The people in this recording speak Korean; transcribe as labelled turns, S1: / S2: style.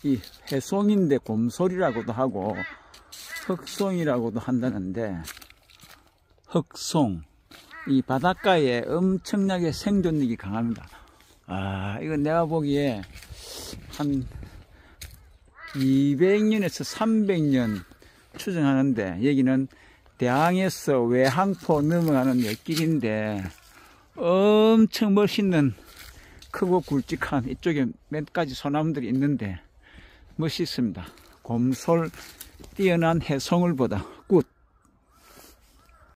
S1: 이 해송인데 곰솔이라고도 하고 흑송이라고도 한다는데, 흑송, 이 바닷가에 엄청나게 생존력이 강합니다. 아, 이건 내가 보기에 한 200년에서 300년 추정하는데, 여기는 대항에서 외항포 넘어가는 옆길인데 엄청 멋있는 크고 굵직한 이쪽에 몇 가지 소나무들이 있는데 멋있습니다. 곰솔 뛰어난 해송을 보다